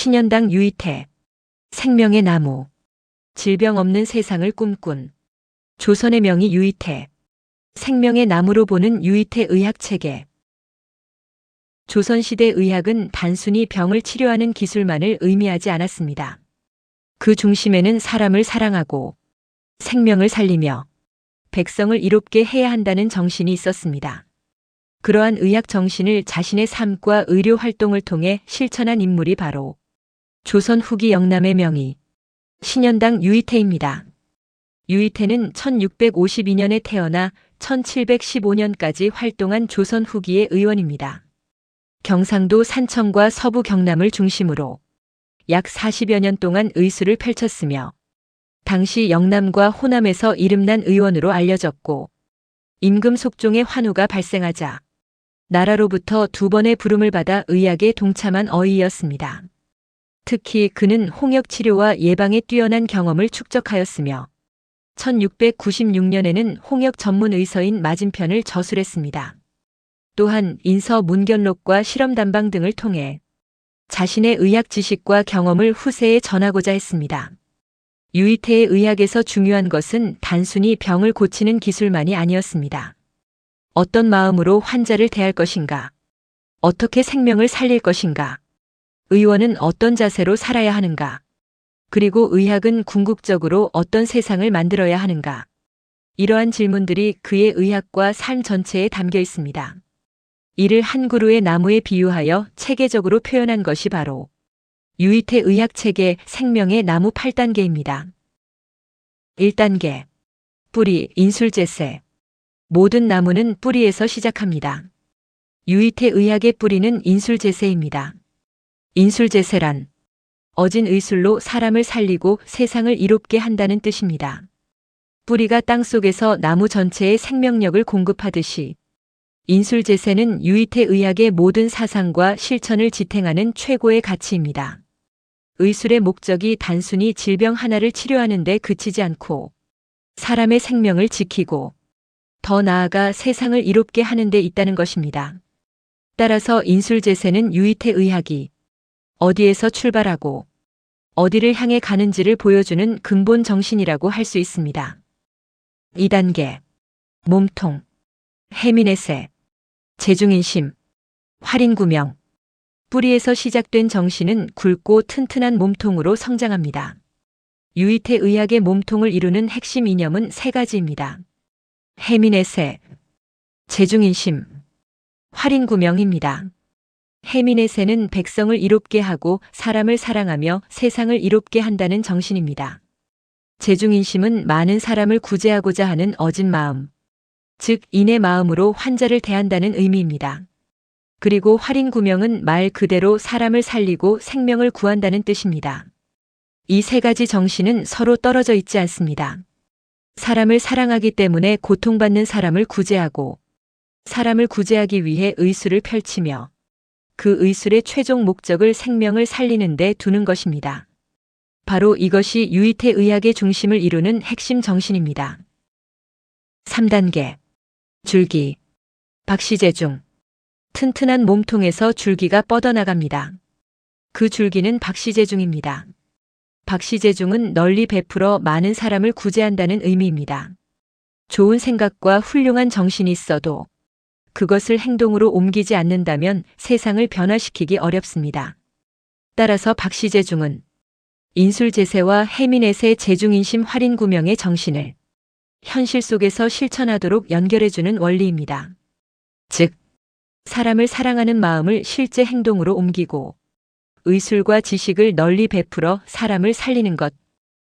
신현당 유이태, 생명의 나무, 질병 없는 세상을 꿈꾼 조선의 명의 유이태, 생명의 나무로 보는 유이태 의학체계. 조선시대 의학은 단순히 병을 치료하는 기술만을 의미하지 않았습니다. 그 중심에는 사람을 사랑하고 생명을 살리며 백성을 이롭게 해야 한다는 정신이 있었습니다. 그러한 의학 정신을 자신의 삶과 의료 활동을 통해 실천한 인물이 바로 조선 후기 영남의 명의 신현당 유이태입니다. 유이태는 1652년에 태어나 1715년까지 활동한 조선 후기의 의원입니다. 경상도 산청과 서부 경남을 중심으로 약 40여 년 동안 의술을 펼쳤으며 당시 영남과 호남에서 이름난 의원으로 알려졌고 임금 속종의 환우가 발생하자 나라로부터 2번의 부름을 받아 의학에 동참한 어의였습니다. 특히 그는 홍역 치료와 예방에 뛰어난 경험을 축적하였으며 1696년에는 홍역 전문 의서인 맞은편을 저술했습니다. 또한 인서 문견록과 실험담방 등을 통해 자신의 의학 지식과 경험을 후세에 전하고자 했습니다. 유이태의 의학에서 중요한 것은 단순히 병을 고치는 기술만이 아니었습니다. 어떤 마음으로 환자를 대할 것인가, 어떻게 생명을 살릴 것인가, 의원은 어떤 자세로 살아야 하는가, 그리고 의학은 궁극적으로 어떤 세상을 만들어야 하는가. 이러한 질문들이 그의 의학과 삶 전체에 담겨 있습니다. 이를 한 그루의 나무에 비유하여 체계적으로 표현한 것이 바로 유이태 의학체계 생명의 나무 8단계입니다. 1단계. 뿌리, 인술제세. 모든 나무는 뿌리에서 시작합니다. 유이태 의학의 뿌리는 인술제세입니다. 인술제세란 어진 의술로 사람을 살리고 세상을 이롭게 한다는 뜻입니다. 뿌리가 땅속에서 나무 전체에 생명력을 공급하듯이 인술제세는 유이태 의학의 모든 사상과 실천을 지탱하는 최고의 가치입니다. 의술의 목적이 단순히 질병 하나를 치료하는 데 그치지 않고 사람의 생명을 지키고 더 나아가 세상을 이롭게 하는 데 있다는 것입니다. 따라서 인술제세는 유이태 의학이 어디에서 출발하고 어디를 향해 가는지를 보여주는 근본 정신이라고 할 수 있습니다. 2단계. 몸통, 해민의세, 재중인심, 활인구명. 뿌리에서 시작된 정신은 굵고 튼튼한 몸통으로 성장합니다. 유이태 의학의 몸통을 이루는 핵심 이념은 3가지입니다. 해민의세, 재중인심, 활인구명입니다. 해민의세는 백성을 이롭게 하고 사람을 사랑하며 세상을 이롭게 한다는 정신입니다. 재중인심은 많은 사람을 구제하고자 하는 어진 마음, 즉 인의 마음으로 환자를 대한다는 의미입니다. 그리고 활인구명은 말 그대로 사람을 살리고 생명을 구한다는 뜻입니다. 이 3가지 정신은 서로 떨어져 있지 않습니다. 사람을 사랑하기 때문에 고통받는 사람을 구제하고 사람을 구제하기 위해 의술을 펼치며 그 의술의 최종 목적을 생명을 살리는 데 두는 것입니다. 바로 이것이 유이태 의학의 중심을 이루는 핵심 정신입니다. 3단계. 줄기, 박시재중. 튼튼한 몸통에서 줄기가 뻗어나갑니다. 그 줄기는 박시재중입니다. 박시재중은 널리 베풀어 많은 사람을 구제한다는 의미입니다. 좋은 생각과 훌륭한 정신이 있어도 그것을 행동으로 옮기지 않는다면 세상을 변화시키기 어렵습니다. 따라서 박시재중은 인술제세와 해민의세 재중인심 활인구명의 정신을 현실 속에서 실천하도록 연결해주는 원리입니다. 즉, 사람을 사랑하는 마음을 실제 행동으로 옮기고 의술과 지식을 널리 베풀어 사람을 살리는 것.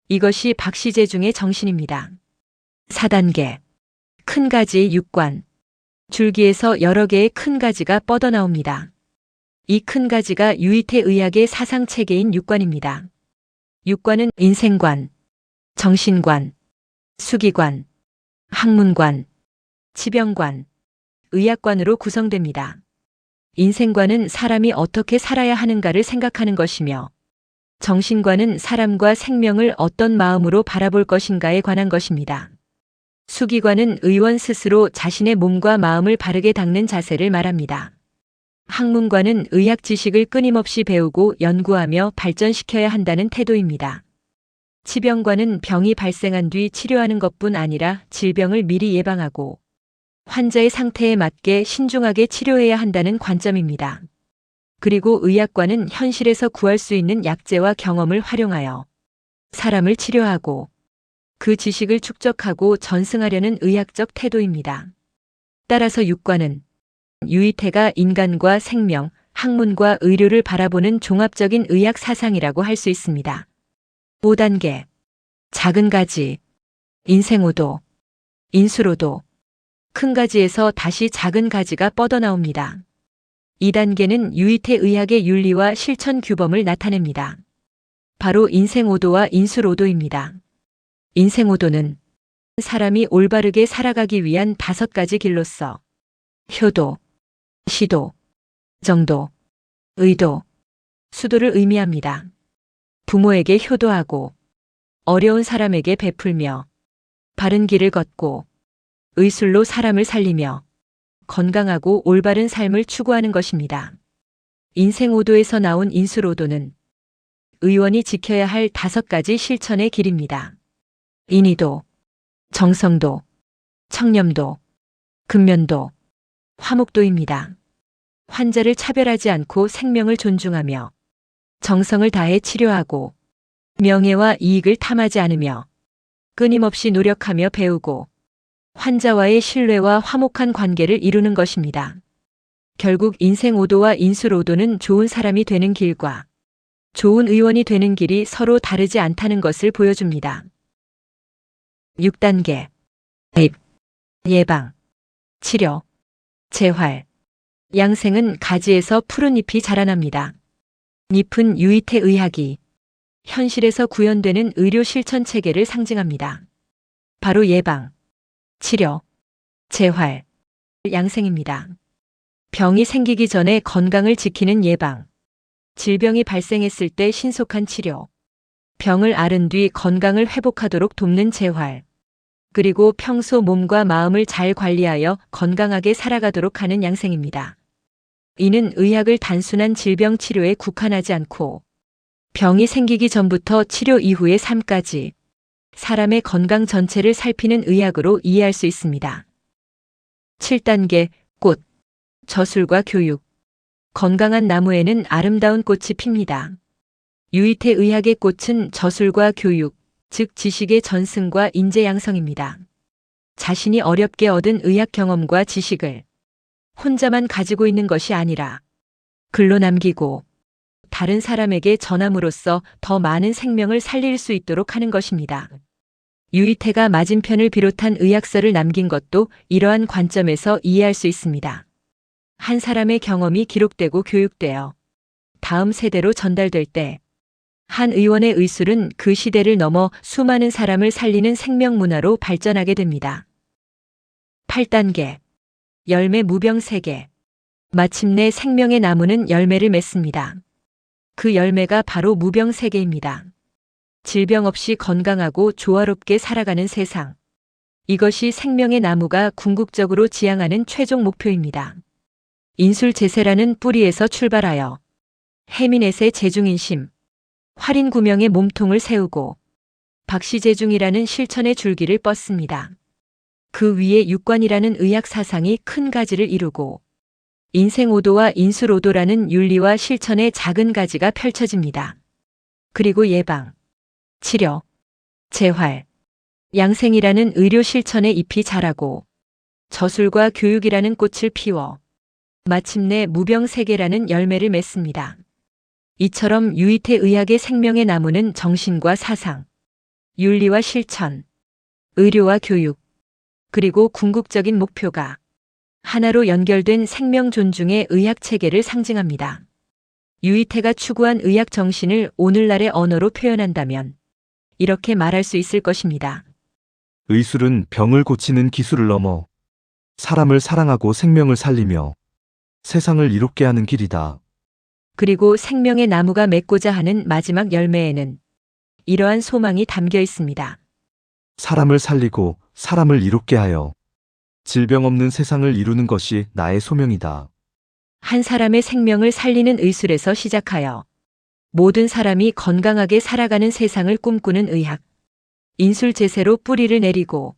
이것이 박시재중의 정신입니다. 4단계. 큰 가지 육관. 줄기에서 여러 개의 큰 가지가 뻗어나옵니다. 이 큰 가지가 유이태 의학의 사상체계인 육관입니다. 육관은 인생관, 정신관, 수기관, 학문관, 치병관, 의학관으로 구성됩니다. 인생관은 사람이 어떻게 살아야 하는가를 생각하는 것이며 정신관은 사람과 생명을 어떤 마음으로 바라볼 것인가에 관한 것입니다. 수기관은 의원 스스로 자신의 몸과 마음을 바르게 닦는 자세를 말합니다. 학문과는 의학 지식을 끊임없이 배우고 연구하며 발전시켜야 한다는 태도입니다. 치병과는 병이 발생한 뒤 치료하는 것뿐 아니라 질병을 미리 예방하고 환자의 상태에 맞게 신중하게 치료해야 한다는 관점입니다. 그리고 의학과는 현실에서 구할 수 있는 약재와 경험을 활용하여 사람을 치료하고 그 지식을 축적하고 전승하려는 의학적 태도입니다. 따라서 육과는 유이태가 인간과 생명, 학문과 의료를 바라보는 종합적인 의학 사상이라고 할 수 있습니다. 5단계. 작은 가지. 인생오도. 인술오도. 큰 가지에서 다시 작은 가지가 뻗어나옵니다. 2단계는 유이태 의학의 윤리와 실천 규범을 나타냅니다. 바로 인생오도와 인술오도입니다. 인생오도는 사람이 올바르게 살아가기 위한 5가지 길로서 효도, 시도, 정도, 의도, 수도를 의미합니다. 부모에게 효도하고 어려운 사람에게 베풀며 바른 길을 걷고 의술로 사람을 살리며 건강하고 올바른 삶을 추구하는 것입니다. 인생오도에서 나온 인술오도는 의원이 지켜야 할 5가지 실천의 길입니다. 인의도, 정성도, 청렴도, 근면도, 화목도입니다. 환자를 차별하지 않고 생명을 존중하며 정성을 다해 치료하고 명예와 이익을 탐하지 않으며 끊임없이 노력하며 배우고 환자와의 신뢰와 화목한 관계를 이루는 것입니다. 결국 인생오도와 인술오도는 좋은 사람이 되는 길과 좋은 의원이 되는 길이 서로 다르지 않다는 것을 보여줍니다. 6단계. 예방, 치료, 재활. 양생은 가지에서 푸른 잎이 자라납니다. 잎은 유이태 의학이 현실에서 구현되는 의료 실천 체계를 상징합니다. 바로 예방, 치료, 재활, 양생입니다. 병이 생기기 전에 건강을 지키는 예방, 질병이 발생했을 때 신속한 치료, 병을 앓은 뒤 건강을 회복하도록 돕는 재활, 그리고 평소 몸과 마음을 잘 관리하여 건강하게 살아가도록 하는 양생입니다. 이는 의학을 단순한 질병 치료에 국한하지 않고 병이 생기기 전부터 치료 이후의 삶까지 사람의 건강 전체를 살피는 의학으로 이해할 수 있습니다. 7단계. 꽃, 저술과 교육. 건강한 나무에는 아름다운 꽃이 핍니다. 유이태 의학의 꽃은 저술과 교육, 즉 지식의 전승과 인재 양성입니다. 자신이 어렵게 얻은 의학 경험과 지식을 혼자만 가지고 있는 것이 아니라 글로 남기고 다른 사람에게 전함으로써 더 많은 생명을 살릴 수 있도록 하는 것입니다. 유이태가 맞은편을 비롯한 의학서를 남긴 것도 이러한 관점에서 이해할 수 있습니다. 한 사람의 경험이 기록되고 교육되어 다음 세대로 전달될 때 한 의원의 의술은 그 시대를 넘어 수많은 사람을 살리는 생명문화로 발전하게 됩니다. 8단계. 열매 무병 세계. 마침내 생명의 나무는 열매를 맺습니다. 그 열매가 바로 무병 세계입니다. 질병 없이 건강하고 조화롭게 살아가는 세상. 이것이 생명의 나무가 궁극적으로 지향하는 최종 목표입니다. 인술제세라는 뿌리에서 출발하여 해민에세 제중인심, 활인구명의 몸통을 세우고 박시제중이라는 실천의 줄기를 뻗습니다. 그 위에 육관이라는 의학 사상이 큰 가지를 이루고 인생오도와 인술오도라는 윤리와 실천의 작은 가지가 펼쳐집니다. 그리고 예방, 치료, 재활, 양생이라는 의료 실천의 잎이 자라고 저술과 교육이라는 꽃을 피워 마침내 무병세계라는 열매를 맺습니다. 이처럼 유이태 의학의 생명의 나무는 정신과 사상, 윤리와 실천, 의료와 교육, 그리고 궁극적인 목표가 하나로 연결된 생명 존중의 의학 체계를 상징합니다. 유이태가 추구한 의학 정신을 오늘날의 언어로 표현한다면 이렇게 말할 수 있을 것입니다. 의술은 병을 고치는 기술을 넘어 사람을 사랑하고 생명을 살리며 세상을 이롭게 하는 길이다. 그리고 생명의 나무가 맺고자 하는 마지막 열매에는 이러한 소망이 담겨 있습니다. 사람을 살리고 사람을 이롭게 하여 질병 없는 세상을 이루는 것이 나의 소명이다. 한 사람의 생명을 살리는 의술에서 시작하여 모든 사람이 건강하게 살아가는 세상을 꿈꾸는 의학. 인술제세로 뿌리를 내리고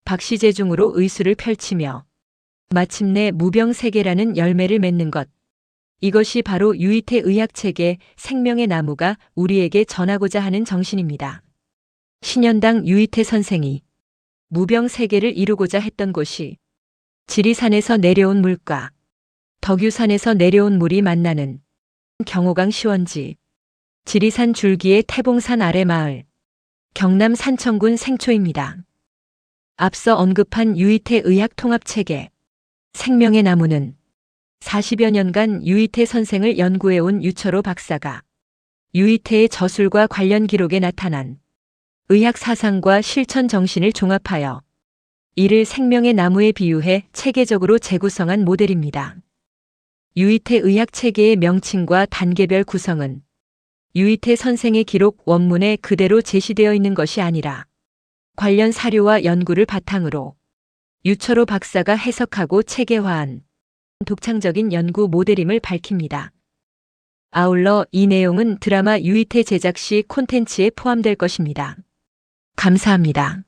박시제중으로 의술을 펼치며 마침내 무병세계라는 열매를 맺는 것. 이것이 바로 유이태 의학체계 생명의 나무가 우리에게 전하고자 하는 정신입니다. 신현당 유이태 선생이 무병세계를 이루고자 했던 곳이 지리산에서 내려온 물과 덕유산에서 내려온 물이 만나는 경호강 시원지, 지리산 줄기의 태봉산 아래 마을, 경남 산청군 생초입니다. 앞서 언급한 유이태 의학통합체계, 생명의 나무는 40여 년간 유이태 선생을 연구해온 유철호 박사가 유이태의 저술과 관련 기록에 나타난 의학 사상과 실천 정신을 종합하여 이를 생명의 나무에 비유해 체계적으로 재구성한 모델입니다. 유이태 의학 체계의 명칭과 단계별 구성은 유이태 선생의 기록 원문에 그대로 제시되어 있는 것이 아니라 관련 사료와 연구를 바탕으로 유철호 박사가 해석하고 체계화한 독창적인 연구 모델임을 밝힙니다. 아울러 이 내용은 드라마 유이태 제작 시 콘텐츠에 포함될 것입니다. 감사합니다.